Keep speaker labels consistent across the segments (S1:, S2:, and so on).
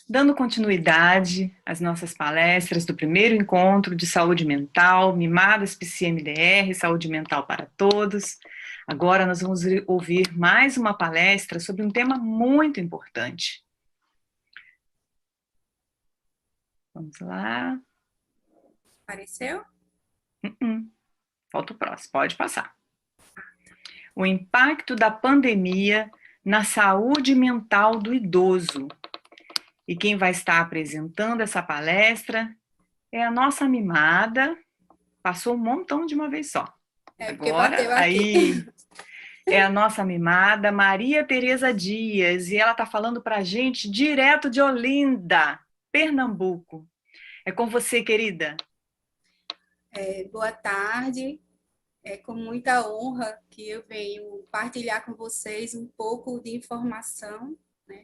S1: Dando continuidade às nossas palestras do primeiro encontro de saúde mental, Mimadas PCMDR, Saúde Mental para Todos. Agora nós vamos ouvir mais uma palestra sobre um tema muito importante. Vamos lá.
S2: Apareceu?
S1: Falta o próximo, pode passar. O impacto da pandemia na saúde mental do idoso. E quem vai estar apresentando essa palestra é a nossa mimada. Passou um montão de uma vez só.
S2: É porque
S1: Agora,
S2: bateu aqui.
S1: aí, é a nossa mimada Maria Tereza Dias, e ela está falando para a gente direto de Olinda, Pernambuco. É com você, querida.
S2: Boa tarde. É com muita honra que eu venho partilhar com vocês um pouco de informação, né?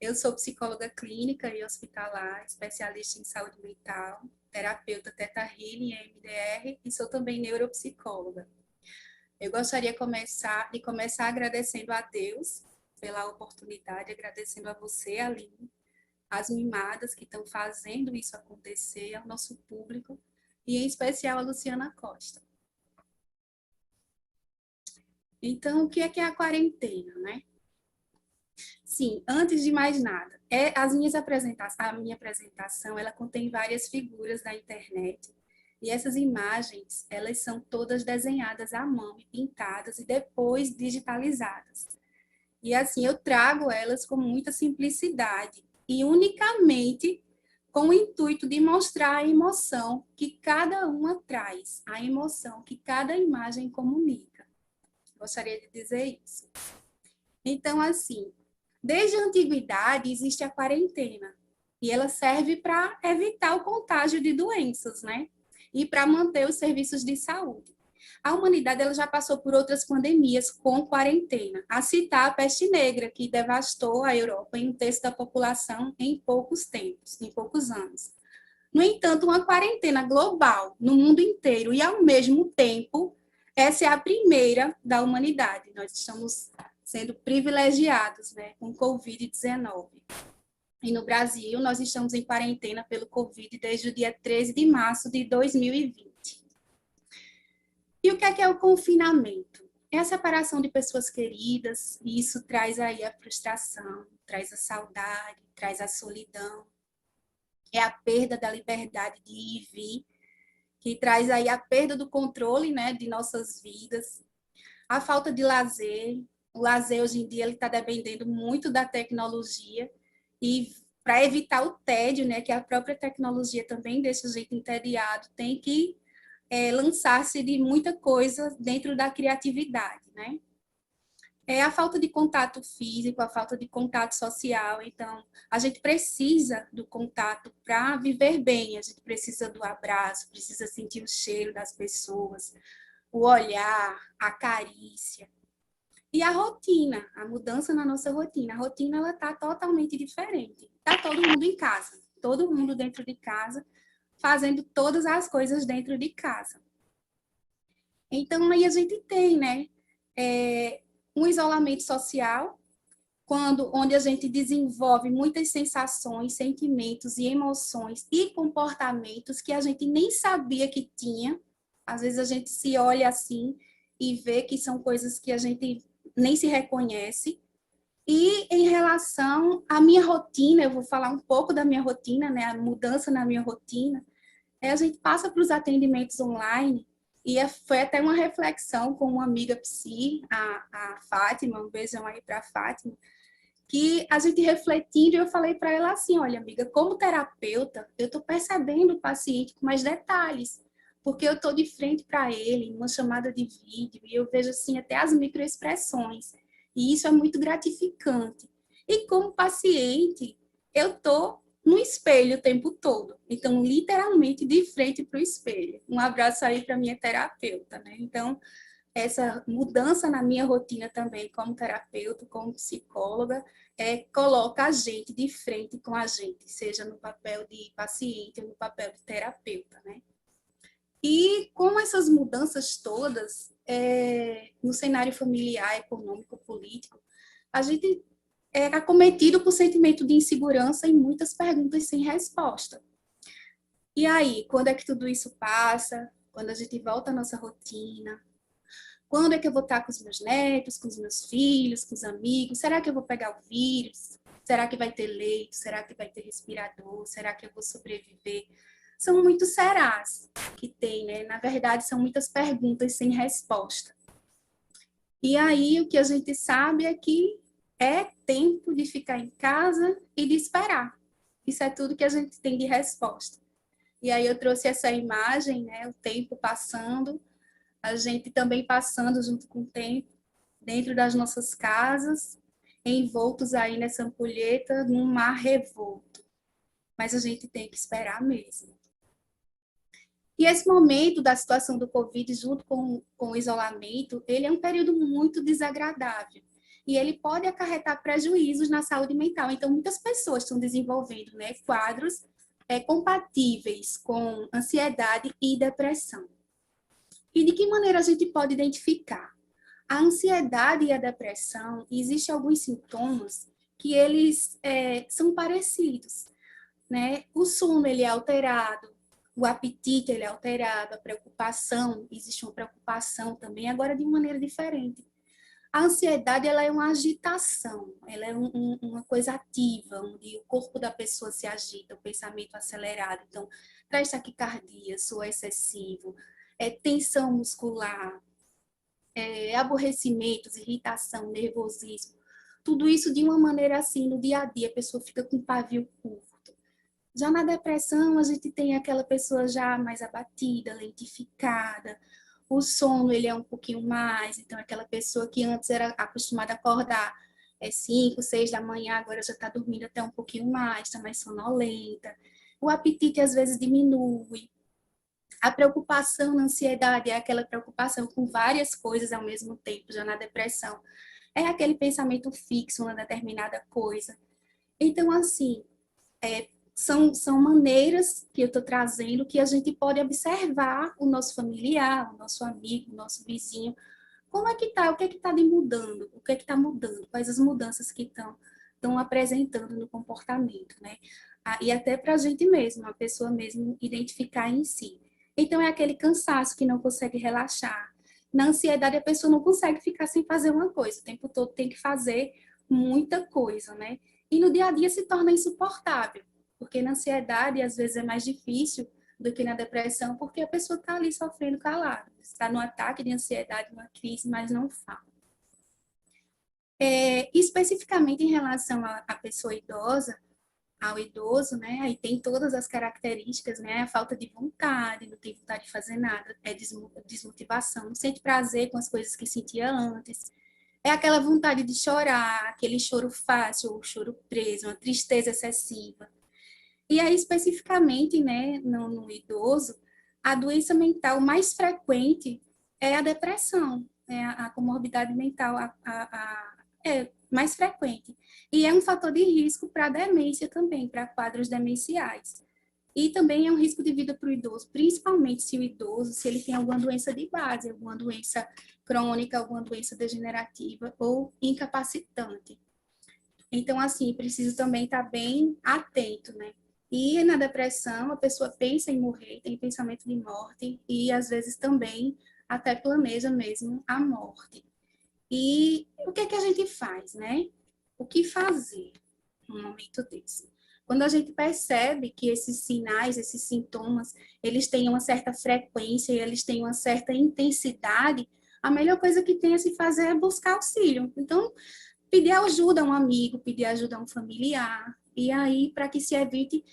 S2: Eu sou psicóloga clínica e hospitalar, especialista em saúde mental, terapeuta Theta Healing e MDR e sou também neuropsicóloga. Eu gostaria de começar agradecendo a Deus pela oportunidade, agradecendo a você, Aline, as mimadas que estão fazendo isso acontecer, ao nosso público, e em especial a Luciana Costa. Então, o que é a quarentena, né? Sim, antes de mais nada, a minha apresentação, ela contém várias figuras da internet, e essas imagens, elas são todas desenhadas à mão, pintadas e depois digitalizadas. E assim, eu trago elas com muita simplicidade e unicamente com o intuito de mostrar a emoção que cada uma traz, a emoção que cada imagem comunica. Gostaria de dizer isso. Então, assim, desde a antiguidade existe a quarentena e ela serve para evitar o contágio de doenças, né? E para manter os serviços de saúde. A humanidade ela já passou por outras pandemias com quarentena, a citar a peste negra, que devastou a Europa em um terço da população em poucos tempos, em poucos anos. No entanto, uma quarentena global no mundo inteiro e, ao mesmo tempo, essa é a primeira da humanidade. Nós estamos sendo privilegiados, né, com Covid-19. E no Brasil, nós estamos em quarentena pelo Covid desde o dia 13 de março de 2020. E o que é o confinamento? É a separação de pessoas queridas, e isso traz aí a frustração, traz a saudade, traz a solidão. É a perda da liberdade de ir e vir, que traz aí a perda do controle, né, de nossas vidas, a falta de lazer. O lazer, hoje em dia, ele está dependendo muito da tecnologia, e para evitar o tédio, né, que a própria tecnologia também deixa a gente entediado, tem que lançar-se de muita coisa dentro da criatividade, né? É a falta de contato físico, a falta de contato social. Então, a gente precisa do contato para viver bem, a gente precisa do abraço, precisa sentir o cheiro das pessoas, o olhar, a carícia. E a rotina, a mudança na nossa rotina. A rotina ela está totalmente diferente. Está todo mundo em casa, todo mundo dentro de casa, fazendo todas as coisas dentro de casa. Então, aí a gente tem, né, um isolamento social, onde a gente desenvolve muitas sensações, sentimentos e emoções e comportamentos que a gente nem sabia que tinha. Às vezes a gente se olha assim e vê que são coisas que a gente nem se reconhece. E em relação à minha rotina, eu vou falar um pouco da minha rotina, né, a mudança na minha rotina. A gente passa para os atendimentos online, e foi até uma reflexão com uma amiga psi, a Fátima, um beijão aí para a Fátima, que a gente refletindo, eu falei para ela assim, olha, amiga, como terapeuta, eu estou percebendo o paciente com mais detalhes, porque eu estou de frente para ele, numa chamada de vídeo, e eu vejo assim até as microexpressões, e isso é muito gratificante. E como paciente, eu estou no espelho o tempo todo, então literalmente de frente para o espelho. Um abraço aí para minha terapeuta, né? Então, essa mudança na minha rotina também, como terapeuta, como psicóloga, coloca a gente de frente com a gente, seja no papel de paciente ou no papel de terapeuta, né? E com essas mudanças todas, no cenário familiar, econômico, político, a gente é acometido por sentimento de insegurança e muitas perguntas sem resposta. E aí, quando é que tudo isso passa? Quando a gente volta à nossa rotina? Quando é que eu vou estar com os meus netos, com os meus filhos, com os amigos? Será que eu vou pegar o vírus? Será que vai ter leito? Será que vai ter respirador? Será que eu vou sobreviver? São muitos serás que tem, né? Na verdade, são muitas perguntas sem resposta. E aí, o que a gente sabe é que é tempo de ficar em casa e de esperar. Isso é tudo que a gente tem de resposta. E aí eu trouxe essa imagem, né? O tempo passando, a gente também passando junto com o tempo, dentro das nossas casas, envoltos aí nessa ampulheta, num mar revolto. Mas a gente tem que esperar mesmo. E esse momento da situação do Covid, junto com o isolamento, ele é um período muito desagradável. E ele pode acarretar prejuízos na saúde mental. Então, muitas pessoas estão desenvolvendo, né, quadros compatíveis com ansiedade e depressão. E de que maneira a gente pode identificar? A ansiedade e a depressão, existem alguns sintomas que eles são parecidos, né? O sono ele é alterado, o apetite ele é alterado, a preocupação, existe uma preocupação também, agora de maneira diferente. A ansiedade ela é uma agitação, ela é uma coisa ativa, onde o corpo da pessoa se agita, o pensamento acelerado, então traz taquicardia, suor excessivo, tensão muscular, aborrecimentos, irritação, nervosismo, tudo isso de uma maneira assim, no dia a dia, a pessoa fica com pavio curto. Já na depressão, a gente tem aquela pessoa já mais abatida, lentificada, o sono ele é um pouquinho mais, então aquela pessoa que antes era acostumada a acordar 5, 6 da manhã, agora já está dormindo até um pouquinho mais, está mais sonolenta. O apetite às vezes diminui. A preocupação na ansiedade é aquela preocupação com várias coisas ao mesmo tempo, já na depressão. É aquele pensamento fixo na determinada coisa. Então, assim, são maneiras que eu estou trazendo que a gente pode observar o nosso familiar, o nosso amigo, o nosso vizinho. Como é que está? O que é que está mudando? O que é que está mudando? Quais as mudanças que estão apresentando no comportamento, né? E até para a gente mesmo, a pessoa mesmo identificar em si. Então, é aquele cansaço que não consegue relaxar. Na ansiedade, a pessoa não consegue ficar sem fazer uma coisa. O tempo todo tem que fazer muita coisa, né? E no dia a dia se torna insuportável. Porque na ansiedade, às vezes, é mais difícil do que na depressão, porque a pessoa está ali sofrendo calada. Está no ataque de ansiedade, numa crise, mas não fala. Especificamente em relação à pessoa idosa, ao idoso, né? Aí tem todas as características, né? A falta de vontade, não tem vontade de fazer nada, é desmotivação, não sente prazer com as coisas que sentia antes. É aquela vontade de chorar, aquele choro fácil, ou choro preso, uma tristeza excessiva. E aí, especificamente, né, no idoso, a doença mental mais frequente é a depressão, é a comorbidade mental mais frequente. E é um fator de risco para a demência também, para quadros demenciais. E também é um risco de vida para o idoso, principalmente se o idoso, se ele tem alguma doença de base, alguma doença crônica, alguma doença degenerativa ou incapacitante. Então, assim, preciso também estar bem atento, né? E na depressão, a pessoa pensa em morrer, tem pensamento de morte e, às vezes, também até planeja mesmo a morte. E o que é que a gente faz, né? O que fazer num momento desse? Quando a gente percebe que esses sinais, esses sintomas, eles têm uma certa frequência e eles têm uma certa intensidade, a melhor coisa que tem a se fazer é buscar auxílio. Então, pedir ajuda a um amigo, pedir ajuda a um familiar, e aí para que se evite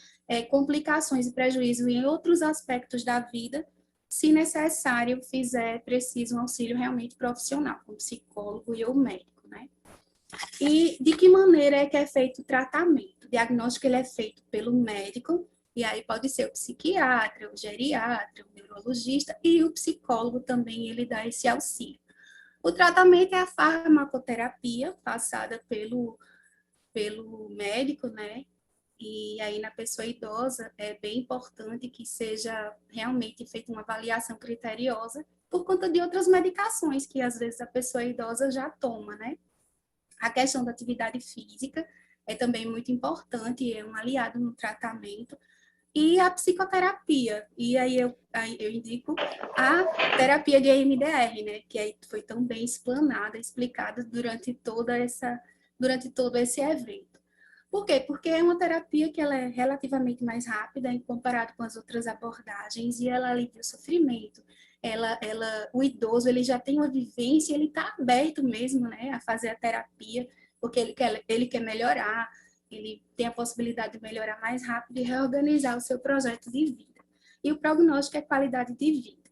S2: complicações e prejuízos em outros aspectos da vida, se necessário, fizer preciso um auxílio realmente profissional, como psicólogo e ou médico, né? E de que maneira é que é feito o tratamento? O diagnóstico ele é feito pelo médico, e aí pode ser o psiquiatra, o geriatra, o neurologista, e o psicólogo também ele dá esse auxílio. O tratamento é a farmacoterapia passada pelo médico, né? E aí na pessoa idosa é bem importante que seja realmente feita uma avaliação criteriosa por conta de outras medicações que às vezes a pessoa idosa já toma, né? A questão da atividade física é também muito importante, é um aliado no tratamento. E a psicoterapia. E aí eu indico a terapia de EMDR, né? Que aí foi tão bem explanada, explicada durante todo esse evento. Por quê? Porque é uma terapia que ela é relativamente mais rápida em comparado com as outras abordagens e ela alivia o sofrimento. O idoso, ele já tem uma vivência, ele está aberto mesmo, né, a fazer a terapia, porque ele quer melhorar, ele tem a possibilidade de melhorar mais rápido e reorganizar o seu projeto de vida. E o prognóstico é qualidade de vida.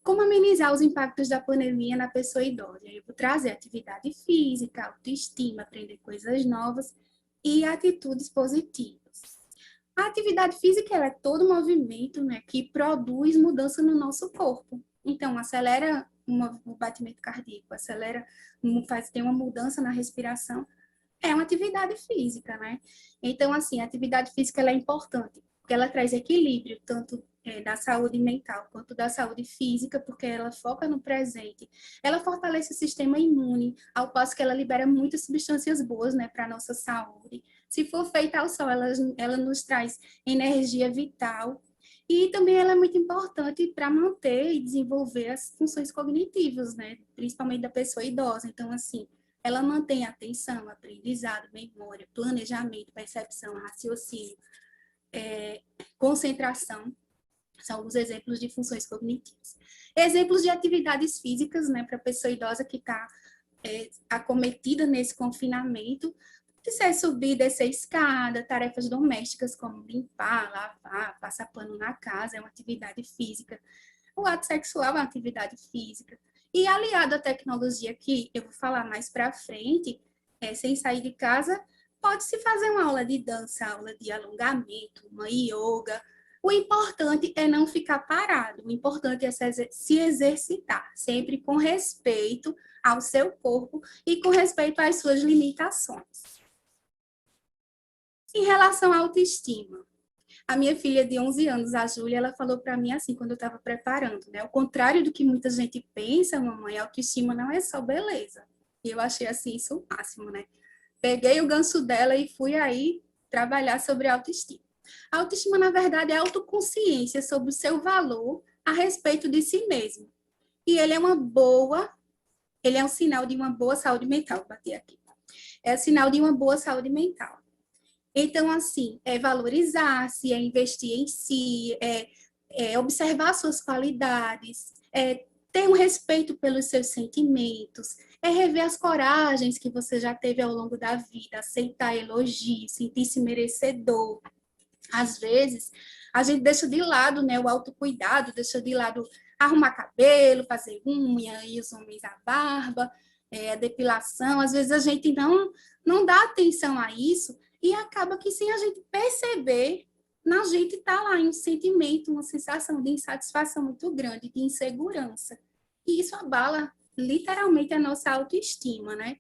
S2: Como amenizar os impactos da pandemia na pessoa idosa? Eu vou trazer atividade física, autoestima, aprender coisas novas e atitudes positivas. A atividade física ela é todo movimento, né, que produz mudança no nosso corpo. Então, acelera o batimento cardíaco, tem uma mudança na respiração. É uma atividade física, né? Então, assim, a atividade física ela é importante, porque ela traz equilíbrio, tanto da saúde mental quanto da saúde física, porque ela foca no presente. Ela fortalece o sistema imune, ao passo que ela libera muitas substâncias boas, né, para a nossa saúde. Se for feita ao sol, ela nos traz energia vital. E também ela é muito importante para manter e desenvolver as funções cognitivas, né, principalmente da pessoa idosa. Então, assim, ela mantém atenção, aprendizado, memória, planejamento, percepção, raciocínio, concentração. São alguns exemplos de funções cognitivas. Exemplos de atividades físicas, né, para a pessoa idosa que está acometida nesse confinamento, de ser subir, descer escada, tarefas domésticas como limpar, lavar, passar pano na casa, é uma atividade física. O ato sexual é uma atividade física. E aliado à tecnologia, que eu vou falar mais para frente, sem sair de casa, pode-se fazer uma aula de dança, aula de alongamento, uma yoga. O importante é não ficar parado, o importante é se exercitar, sempre com respeito ao seu corpo e com respeito às suas limitações. Em relação à autoestima, a minha filha de 11 anos, a Júlia, ela falou para mim assim, quando eu estava preparando, né? Ao contrário do que muita gente pensa, mamãe, autoestima não é só beleza. E eu achei assim, isso o máximo, né? Peguei o gancho dela e fui aí trabalhar sobre autoestima. A autoestima, na verdade, é autoconsciência sobre o seu valor a respeito de si mesmo. E ele é um sinal de uma boa saúde mental. Vou bater aqui. É sinal de uma boa saúde mental. Então, assim, é valorizar-se, é investir em si, observar suas qualidades, ter um respeito pelos seus sentimentos, é rever as coragens que você já teve ao longo da vida, aceitar elogios, sentir-se merecedor. Às vezes, a gente deixa de lado, né, o autocuidado, deixa de lado arrumar cabelo, fazer unha, e os homens a barba, a depilação. Às vezes a gente não dá atenção a isso e acaba que, sem a gente perceber, na gente está lá em um sentimento, uma sensação de insatisfação muito grande, de insegurança. E isso abala literalmente a nossa autoestima, né?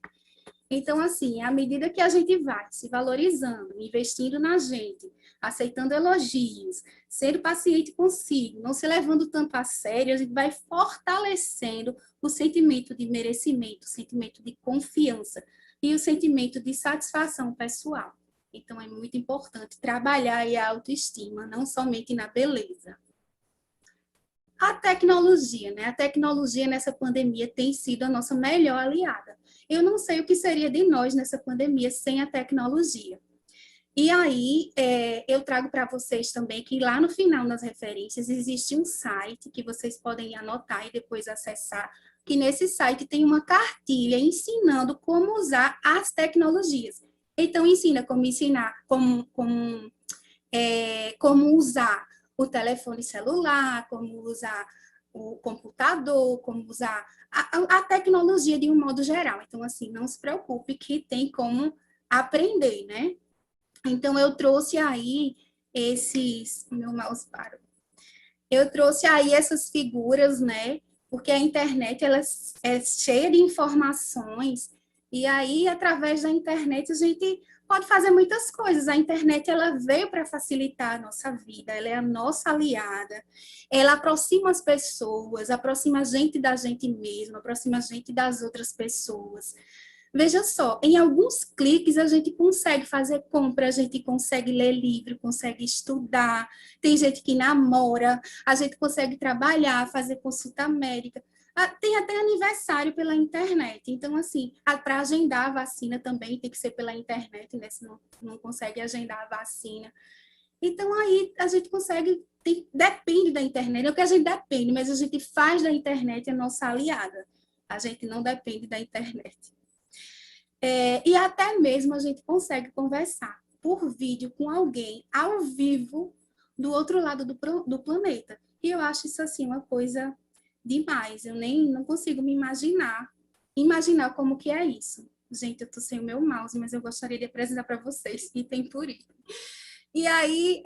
S2: Então, assim, à medida que a gente vai se valorizando, investindo na gente, aceitando elogios, sendo paciente consigo, não se levando tanto a sério, a gente vai fortalecendo o sentimento de merecimento, o sentimento de confiança e o sentimento de satisfação pessoal. Então, é muito importante trabalhar a autoestima, não somente na beleza. A tecnologia, né? A tecnologia nessa pandemia tem sido a nossa melhor aliada. Eu não sei o que seria de nós nessa pandemia sem a tecnologia. E aí, eu trago para vocês também que lá no final, nas referências, existe um site que vocês podem anotar e depois acessar, que nesse site tem uma cartilha ensinando como usar as tecnologias. Então, ensina como usar o telefone celular, como usar o computador, como usar a tecnologia de um modo geral. Então, assim, não se preocupe que tem como aprender, né? Então, eu trouxe aí meu mouse parou. Eu trouxe aí essas figuras, né? Porque a internet, ela é cheia de informações, e aí, através da internet, a gente pode fazer muitas coisas. A internet, ela veio para facilitar a nossa vida, ela é a nossa aliada, ela aproxima as pessoas, aproxima a gente da gente mesma, aproxima a gente das outras pessoas. Veja só, em alguns cliques a gente consegue fazer compra, a gente consegue ler livro, consegue estudar, tem gente que namora, a gente consegue trabalhar, fazer consulta médica. Tem até aniversário pela internet. Então, assim, para agendar a vacina também tem que ser pela internet, né? Se não consegue agendar a vacina. Então, aí a gente consegue, depende da internet, é o que a gente depende, mas a gente faz da internet a nossa aliada. A gente não depende da internet. E até mesmo a gente consegue conversar por vídeo com alguém ao vivo do outro lado do planeta. E eu acho isso, assim, uma coisa demais. Eu nem não consigo me imaginar como que é isso. Gente, eu tô sem o meu mouse, mas eu gostaria de apresentar para vocês, e tem por isso. E aí,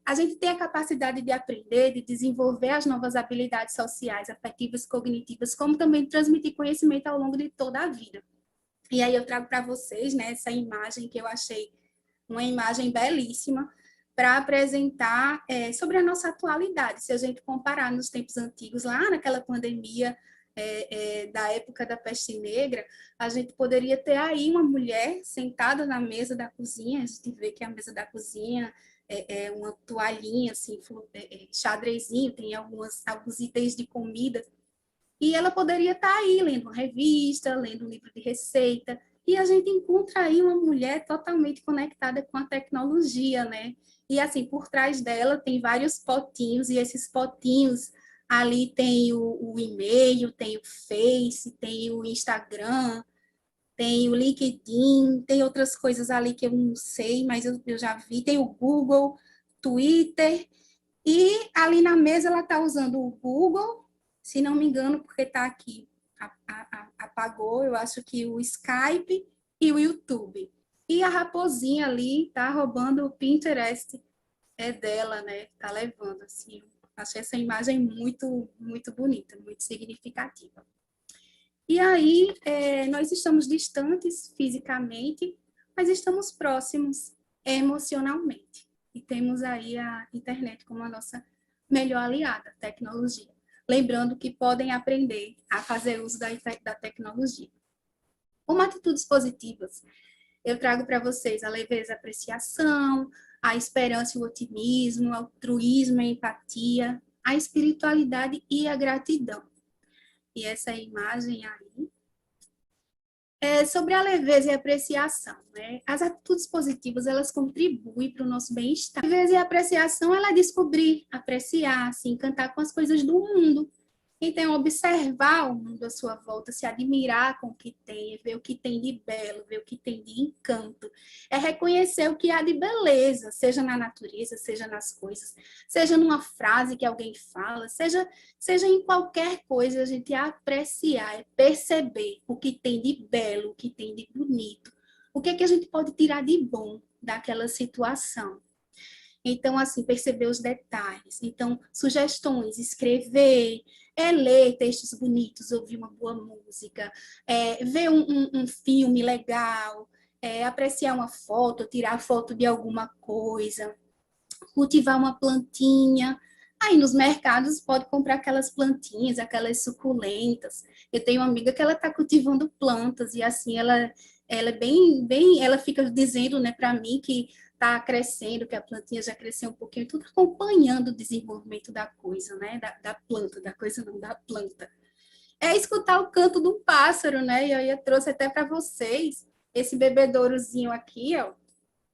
S2: a gente tem a capacidade de aprender, de desenvolver as novas habilidades sociais, afetivas, cognitivas, como também de transmitir conhecimento ao longo de toda a vida. E aí eu trago para vocês, né, essa imagem que eu achei uma imagem belíssima para apresentar sobre a nossa atualidade. Se a gente comparar nos tempos antigos, lá naquela pandemia da época da peste negra, a gente poderia ter aí uma mulher sentada na mesa da cozinha, a gente vê que a mesa da cozinha é uma toalhinha, assim, xadrezinho, tem alguns itens de comida, e ela poderia estar aí lendo uma revista, lendo um livro de receita, e a gente encontra aí uma mulher totalmente conectada com a tecnologia, né? E assim, por trás dela tem vários potinhos, e esses potinhos ali tem o e-mail, tem o Face, tem o Instagram, tem o LinkedIn, tem outras coisas ali que eu não sei, mas eu já vi, tem o Google, Twitter, e ali na mesa ela está usando o Google, se não me engano, porque está aqui, apagou, eu acho que o Skype e o YouTube. E a raposinha ali está roubando o Pinterest dela, né? Está levando, assim. Achei essa imagem muito, muito bonita, muito significativa. E aí, nós estamos distantes fisicamente, mas estamos próximos emocionalmente. E temos aí a internet como a nossa melhor aliada, tecnologia. Lembrando que podem aprender a fazer uso da tecnologia. Como atitudes positivas, eu trago para vocês a leveza, a apreciação, a esperança e o otimismo, o altruísmo, a empatia, a espiritualidade e a gratidão. E essa imagem aí sobre a leveza e a apreciação, né? As atitudes positivas, elas contribuem para o nosso bem-estar. A leveza e a apreciação, ela é descobrir, apreciar, se encantar com as coisas do mundo. Então, observar o mundo à sua volta, se admirar com o que tem, ver o que tem de belo, ver o que tem de encanto. É reconhecer o que há de beleza, seja na natureza, seja nas coisas, seja numa frase que alguém fala, seja em qualquer coisa, a gente apreciar, perceber o que tem de belo, o que tem de bonito, o que é que a gente pode tirar de bom daquela situação. Então, assim, perceber os detalhes. Então, sugestões, escrever, ler textos bonitos, ouvir uma boa música, ver um filme legal, apreciar uma foto, tirar foto de alguma coisa, cultivar uma plantinha. Aí nos mercados pode comprar aquelas plantinhas, aquelas suculentas. Eu tenho uma amiga que ela está cultivando plantas e assim ela é bem, ela fica dizendo, né, para mim que está crescendo, que a plantinha já cresceu um pouquinho, tudo acompanhando o desenvolvimento da coisa, né, da planta, da coisa não, da planta. É escutar o canto de um pássaro, né? E eu trouxe até para vocês esse bebedourozinho aqui, ó,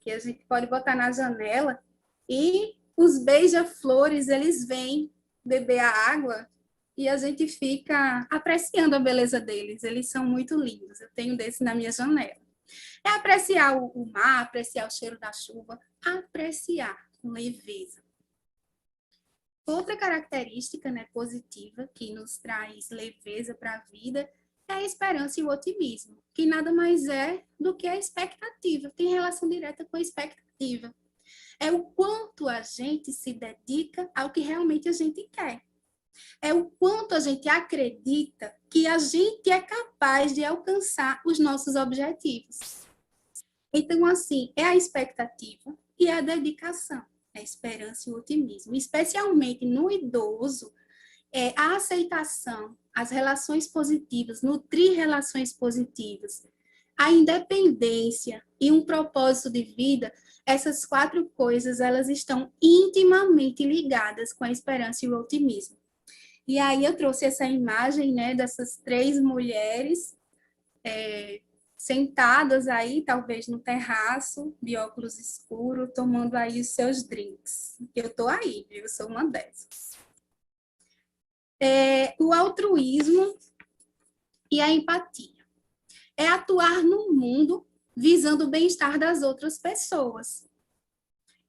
S2: que a gente pode botar na janela. E os beija-flores, eles vêm beber a água e a gente fica apreciando a beleza deles. Eles são muito lindos. Eu tenho desse na minha janela. É apreciar o mar, apreciar o cheiro da chuva, apreciar com leveza. Outra característica, né, positiva que nos traz leveza para a vida é a esperança e o otimismo, que nada mais é do que a expectativa, tem relação direta com a expectativa. É o quanto a gente se dedica ao que realmente a gente quer. É o quanto a gente acredita que a gente é capaz de alcançar os nossos objetivos. Então, assim, é a expectativa e a dedicação, a esperança e o otimismo. Especialmente no idoso, é a aceitação, as relações positivas, nutrir relações positivas, a independência e um propósito de vida, essas 4 coisas, elas estão intimamente ligadas com a esperança e o otimismo. E aí eu trouxe essa imagem, né, dessas 3 mulheres sentadas aí, talvez no terraço, de óculos escuros, tomando aí os seus drinks. Eu estou aí, eu sou uma dessas. O altruísmo e a empatia. É atuar no mundo visando o bem-estar das outras pessoas.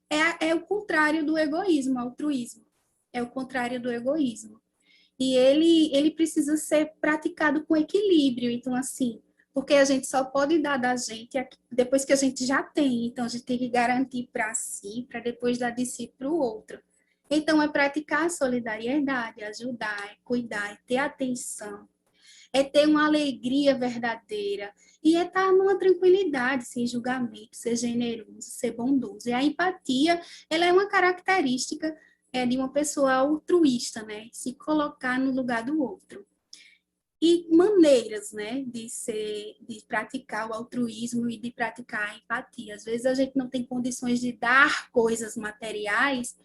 S2: É o contrário do egoísmo, altruísmo. É o contrário do egoísmo. E ele precisa ser praticado com equilíbrio. Então, assim, porque a gente só pode dar da gente depois que a gente já tem. Então, a gente tem que garantir para si, para depois dar de si para o outro. Então, é praticar a solidariedade, ajudar, é cuidar, é ter atenção, é ter uma alegria verdadeira e é estar numa tranquilidade, sem julgamento, ser generoso, ser bondoso. E a empatia, ela é uma característica de uma pessoa altruísta, né? Se colocar no lugar do outro. E maneiras, né, de praticar o altruísmo e de praticar a empatia. Às vezes a gente não tem condições de dar coisas materiais,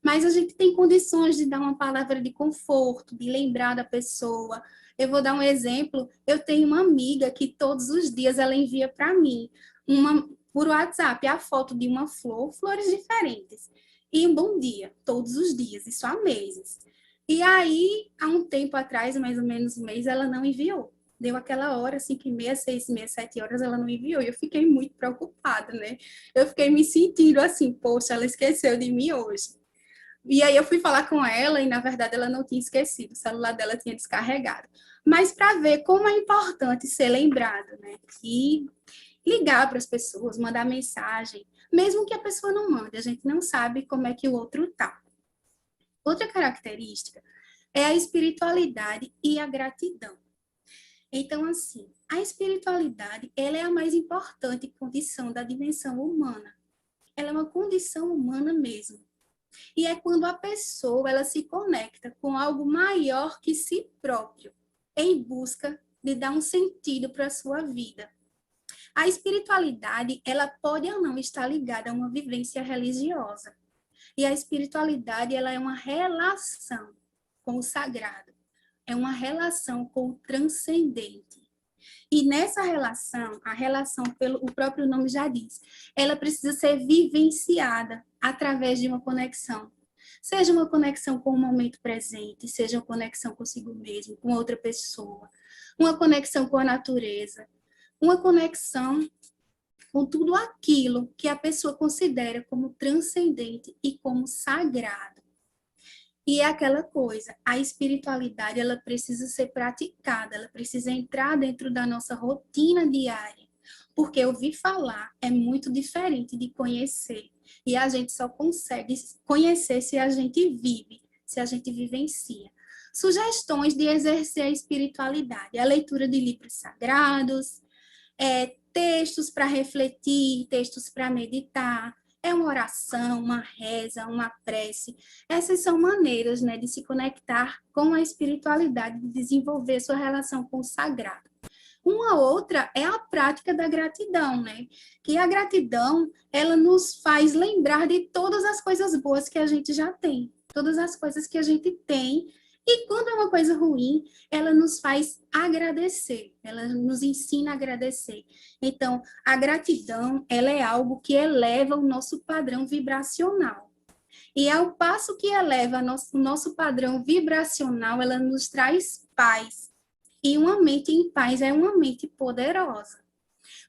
S2: mas a gente tem condições de dar uma palavra de conforto, de lembrar da pessoa. Eu vou dar um exemplo. Eu tenho uma amiga que todos os dias ela envia para mim por WhatsApp a foto de uma flor, flores diferentes. E um bom dia, todos os dias, isso há meses. E aí, há um tempo atrás, mais ou menos um mês, ela não enviou. Deu aquela hora, 5h30, 6h30, 7 horas, ela não enviou. E eu fiquei muito preocupada, né? Eu fiquei me sentindo assim, poxa, ela esqueceu de mim hoje. E aí eu fui falar com ela e, na verdade, ela não tinha esquecido, o celular dela tinha descarregado. Mas para ver como é importante ser lembrado, né? E ligar para as pessoas, mandar mensagem, mesmo que a pessoa não mande, a gente não sabe como é que o outro tá. Outra característica é a espiritualidade e a gratidão. Então, assim, a espiritualidade, ela é a mais importante condição da dimensão humana. Ela é uma condição humana mesmo. E é quando a pessoa ela se conecta com algo maior que si próprio, em busca de dar um sentido para a sua vida. A espiritualidade, ela pode ou não estar ligada a uma vivência religiosa. E a espiritualidade, ela é uma relação com o sagrado, é uma relação com o transcendente. E nessa relação, a relação, pelo o próprio nome já diz, ela precisa ser vivenciada através de uma conexão. Seja uma conexão com o momento presente, seja uma conexão consigo mesmo, com outra pessoa, uma conexão com a natureza, uma conexão com tudo aquilo que a pessoa considera como transcendente e como sagrado. E é aquela coisa, a espiritualidade ela precisa ser praticada, ela precisa entrar dentro da nossa rotina diária, porque ouvir falar é muito diferente de conhecer. E a gente só consegue conhecer se a gente vive, se a gente vivencia. Sugestões de exercer a espiritualidade, a leitura de livros sagrados, textos para refletir, textos para meditar, é uma oração, uma reza, uma prece. Essas são maneiras, né, de se conectar com a espiritualidade, de desenvolver sua relação com o sagrado. Uma outra é a prática da gratidão, né? Que a gratidão, ela nos faz lembrar de todas as coisas boas que a gente já tem, todas as coisas que a gente tem. E quando é uma coisa ruim, ela nos faz agradecer, ela nos ensina a agradecer. Então, a gratidão, ela é algo que eleva o nosso padrão vibracional. E ao passo que eleva o nosso padrão vibracional, ela nos traz paz. E uma mente em paz é uma mente poderosa.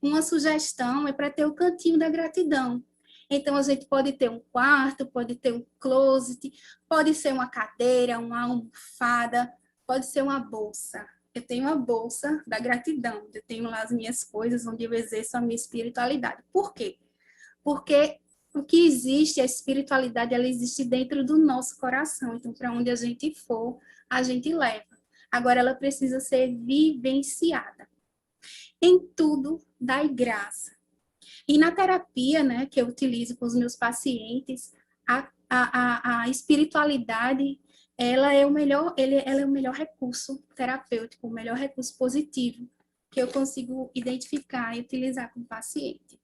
S2: Uma sugestão é para ter o cantinho da gratidão. Então, a gente pode ter um quarto, pode ter um closet, pode ser uma cadeira, uma almofada, pode ser uma bolsa. Eu tenho uma bolsa da gratidão, eu tenho lá as minhas coisas onde eu exerço a minha espiritualidade. Por quê? Porque o que existe, a espiritualidade, ela existe dentro do nosso coração. Então, para onde a gente for, a gente leva. Agora, ela precisa ser vivenciada. Em tudo, dai graça. E na terapia, né, que eu utilizo com os meus pacientes, a espiritualidade, ela é ela é o melhor recurso terapêutico, o melhor recurso positivo que eu consigo identificar e utilizar com o paciente.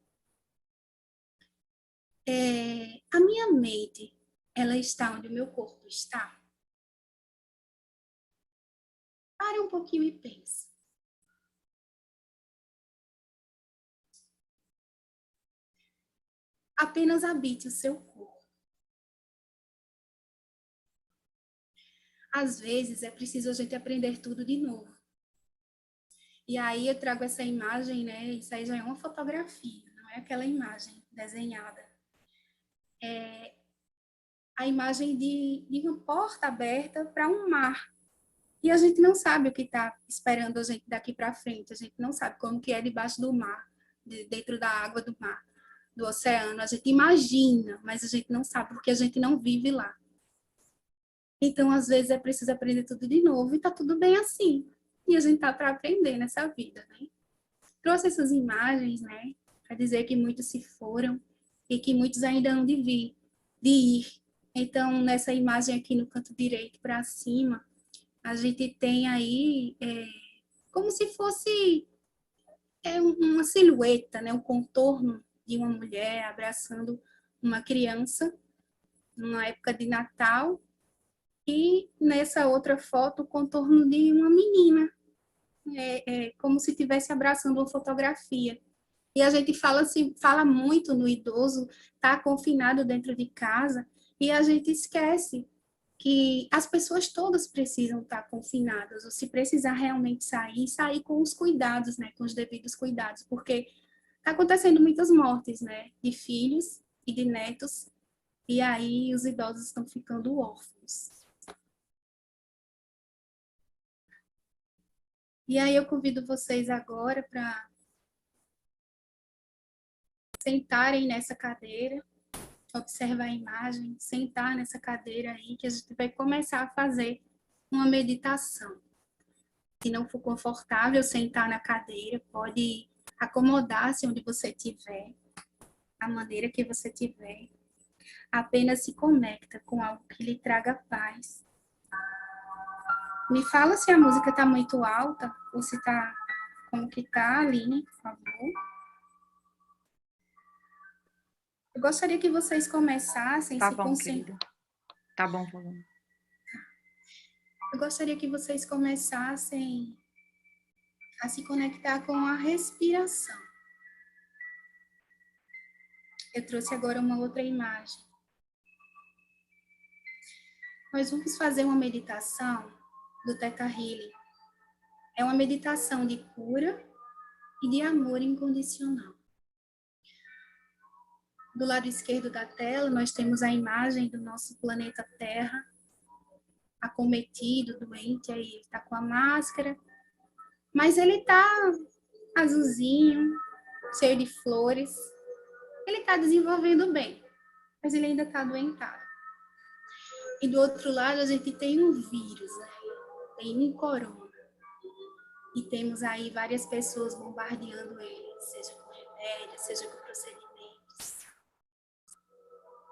S2: A minha mente, ela está onde o meu corpo está? Pare um pouquinho e pense. Apenas habite o seu corpo. Às vezes, é preciso a gente aprender tudo de novo. E aí eu trago essa imagem, né? Isso aí já é uma fotografia, não é aquela imagem desenhada. É a imagem de uma porta aberta para um mar. E a gente não sabe o que está esperando a gente daqui para frente. A gente não sabe como que é debaixo do mar, dentro da água do mar, do oceano. A gente imagina, mas a gente não sabe porque a gente não vive lá. Então, às vezes, é preciso aprender tudo de novo e tá tudo bem assim. E a gente tá para aprender nessa vida, né? Trouxe essas imagens, né? Para dizer que muitos se foram e que muitos ainda hão de vir, de ir. Então, nessa imagem aqui no canto direito para cima, a gente tem aí como se fosse uma silhueta, né? Um contorno de uma mulher abraçando uma criança numa época de Natal. E nessa outra foto, o contorno de uma menina, como se estivesse abraçando uma fotografia. E a gente fala muito no idoso, tá confinado dentro de casa, e a gente esquece que as pessoas todas precisam estar confinadas, ou se precisar realmente sair com os cuidados, né, com os devidos cuidados, porque está acontecendo muitas mortes, né, de filhos e de netos, e aí os idosos estão ficando órfãos. E aí eu convido vocês agora para sentarem nessa cadeira, observar a imagem, sentar nessa cadeira aí, que a gente vai começar a fazer uma meditação. Se não for confortável sentar na cadeira, pode acomodar-se onde você estiver, a maneira que você tiver. Apenas se conecta com algo que lhe traga paz. Me fala se a música está muito alta ou se está como que está, Aline, por favor. Eu gostaria que vocês começassem
S1: Tá
S2: se
S1: bom,
S2: concentrando.
S1: querida. Tá bom, falando.
S2: Eu gostaria que vocês começassem a se conectar com a respiração. Eu trouxe agora uma outra imagem. Nós vamos fazer uma meditação do Theta Healing. É uma meditação de cura e de amor incondicional. Do lado esquerdo da tela, nós temos a imagem do nosso planeta Terra, acometido, doente, aí ele está com a máscara, mas ele está azulzinho, cheio de flores. Ele está desenvolvendo bem, mas ele ainda está doentado. E do outro lado, a gente tem um vírus, né? Tem um corona. E temos aí várias pessoas bombardeando ele, seja com remédio, seja com procedimentos.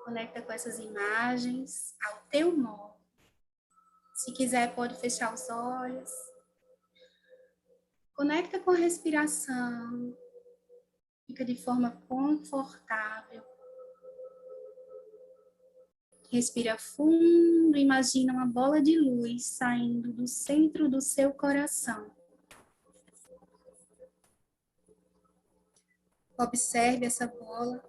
S2: Conecta com essas imagens ao teu modo. Se quiser, pode fechar os olhos. Conecta com a respiração. Fica de forma confortável. Respira fundo, imagina uma bola de luz saindo do centro do seu coração. Observe essa bola.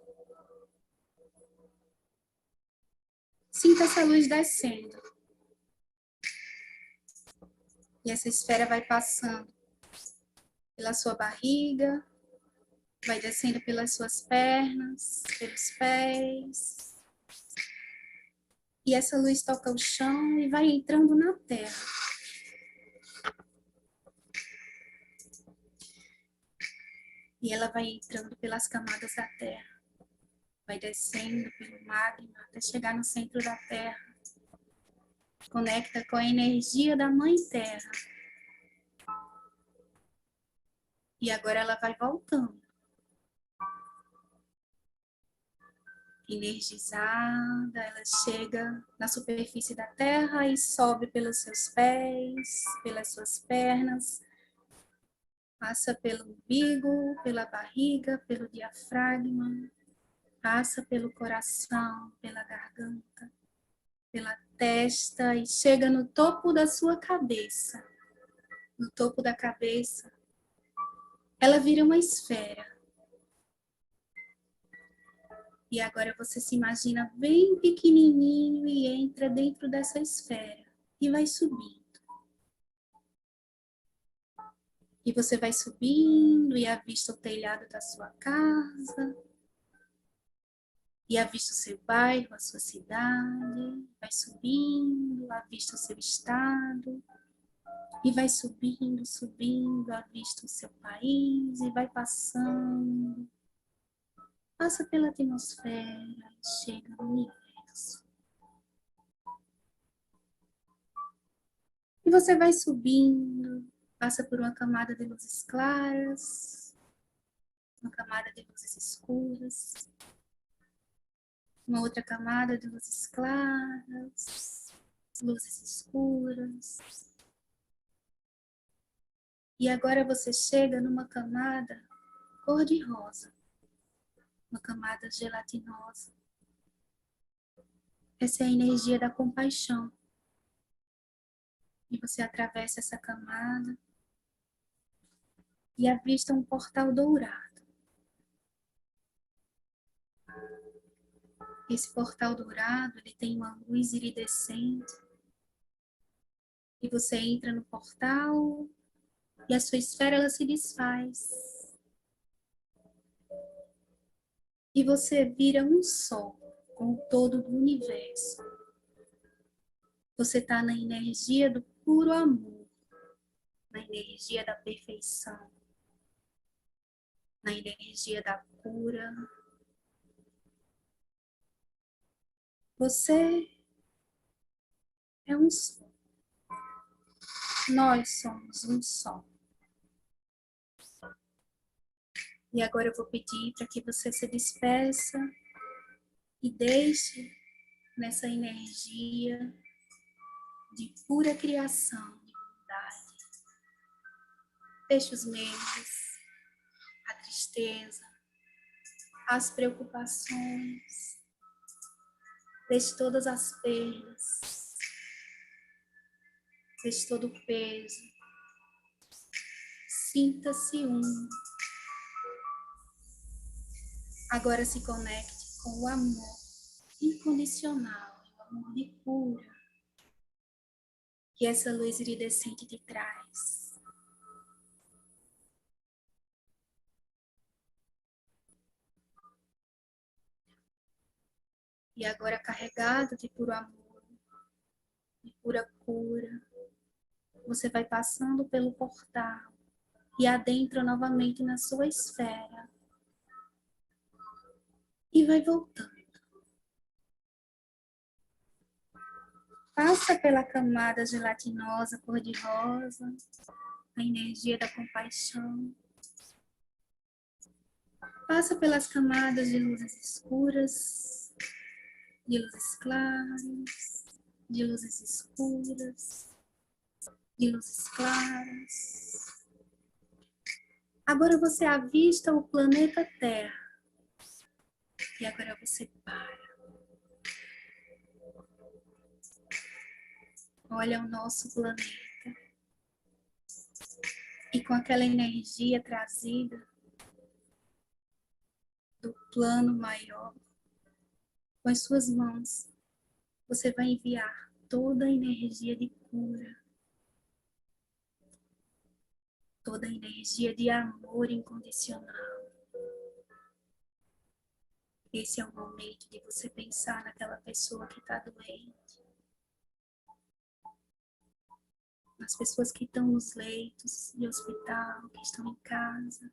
S2: Sinta essa luz descendo. E essa esfera vai passando pela sua barriga, vai descendo pelas suas pernas, pelos pés. E essa luz toca o chão e vai entrando na terra. E ela vai entrando pelas camadas da terra. Vai descendo pelo magma até chegar no centro da terra. Conecta com a energia da Mãe Terra. E agora ela vai voltando. energizada, ela chega na superfície da terra e sobe pelos seus pés, pelas suas pernas, passa pelo umbigo, pela barriga, pelo diafragma, passa pelo coração, pela garganta, pela testa e chega no topo da sua cabeça. No topo da cabeça, ela vira uma esfera. E agora você se imagina bem pequenininho e entra dentro dessa esfera e vai subindo. E você vai subindo e avista o telhado da sua casa, e avista o seu bairro, a sua cidade, vai subindo, avista o seu estado, e vai subindo, subindo, avista o seu país, e vai passando, passa pela atmosfera e chega no universo. E você vai subindo, passa por uma camada de luzes claras, uma camada de luzes escuras, uma outra camada de luzes claras, luzes escuras. E agora você chega numa camada cor-de-rosa, uma camada gelatinosa. Essa é a energia da compaixão. E você atravessa essa camada e avista um portal dourado. Esse portal dourado, ele tem uma luz iridescente. E você entra no portal e a sua esfera ela se desfaz. E você vira um só com o todo do universo. Você está na energia do puro amor, na energia da perfeição, na energia da cura. Você é um só. Nós somos um só. E agora eu vou pedir para que você se despeça e deixe nessa energia de pura criação, de bondade. Deixe os medos, a tristeza, as preocupações, deixe todas as perdas, deixe todo o peso. Sinta-se um. Agora se conecte com o amor incondicional, o amor de cura que essa luz iridescente te traz. E agora carregado de puro amor, de pura cura, você vai passando pelo portal e adentra novamente na sua esfera e vai voltando. Passa pela camada gelatinosa cor-de-rosa, a energia da compaixão. Passa pelas camadas de luzes escuras, de luzes claras, de luzes escuras, de luzes claras. Agora você avista o planeta Terra. E agora você para. Olha o nosso planeta. E com aquela energia trazida do plano maior, com as suas mãos, você vai enviar toda a energia de cura, toda a energia de amor incondicional. Esse é o momento de você pensar naquela pessoa que está doente, nas pessoas que estão nos leitos de hospital, que estão em casa,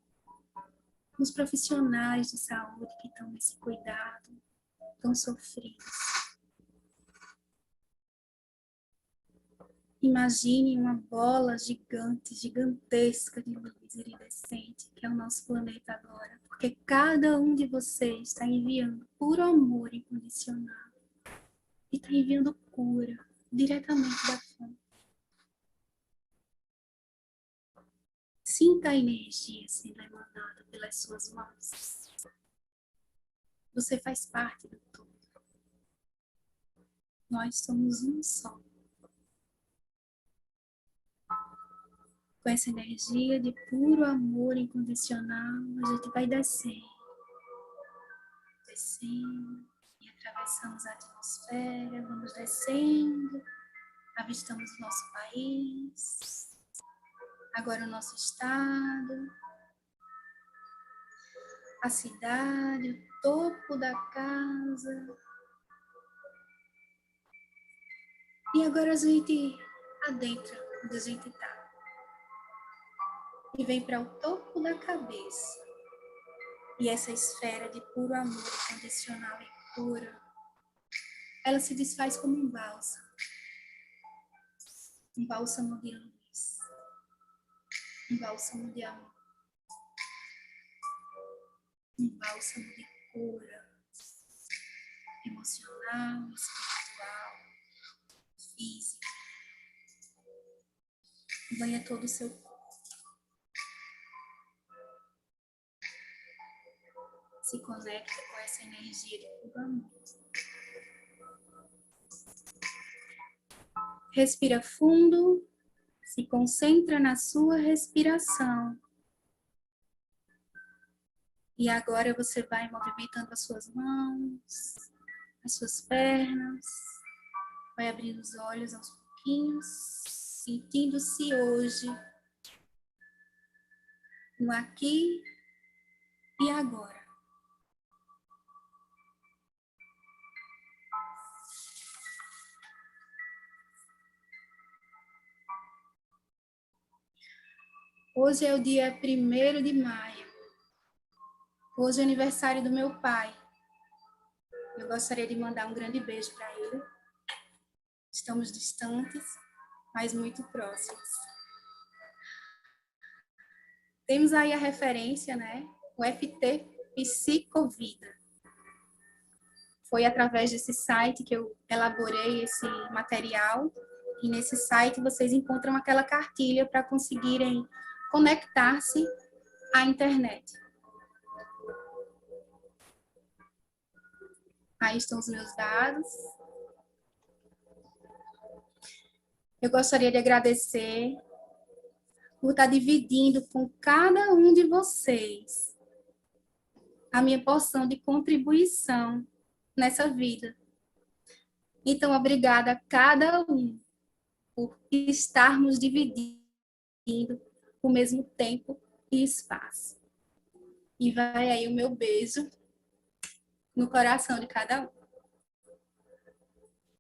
S2: nos profissionais de saúde que estão nesse cuidado, tão sofridos. Imagine uma bola gigante, gigantesca de luz iridescente, que é o nosso planeta agora. Porque cada um de vocês está enviando puro amor incondicional. E está enviando cura diretamente da fonte. Sinta a energia sendo emanada pelas suas mãos. Você faz parte do todo. Nós somos um só. Com essa energia de puro amor incondicional, a gente vai descendo. Descendo. E atravessamos a atmosfera, vamos descendo. Avistamos o nosso país. Agora o nosso estado. A cidade, o topo da casa. E agora a gente adentra onde a gente está. E vem para o topo da cabeça. E essa esfera de puro amor incondicional e pura, ela se desfaz como um bálsamo. Um bálsamo de luz. Um bálsamo de amor. Um bálsamo de cura. Emocional, espiritual, física. Banha todo o seu corpo. Se conecta com essa energia de puro amor. Respira fundo, se concentra na sua respiração. E agora você vai movimentando as suas mãos, as suas pernas, vai abrindo os olhos aos pouquinhos, sentindo-se hoje no aqui e agora. Hoje é o dia 1º de maio. Hoje é aniversário do meu pai. Eu gostaria de mandar um grande beijo para ele. Estamos distantes, mas muito próximos. Temos aí a referência, né? O FT Psicovida. Foi através desse site que eu elaborei esse material. E nesse site vocês encontram aquela cartilha para conseguirem conectar-se à internet. Aí estão os meus dados. Eu gostaria de agradecer por estar dividindo com cada um de vocês a minha porção de contribuição nessa vida. Então, obrigada a cada um por estarmos dividindo o mesmo tempo e espaço. E vai aí o meu beijo no coração de cada um.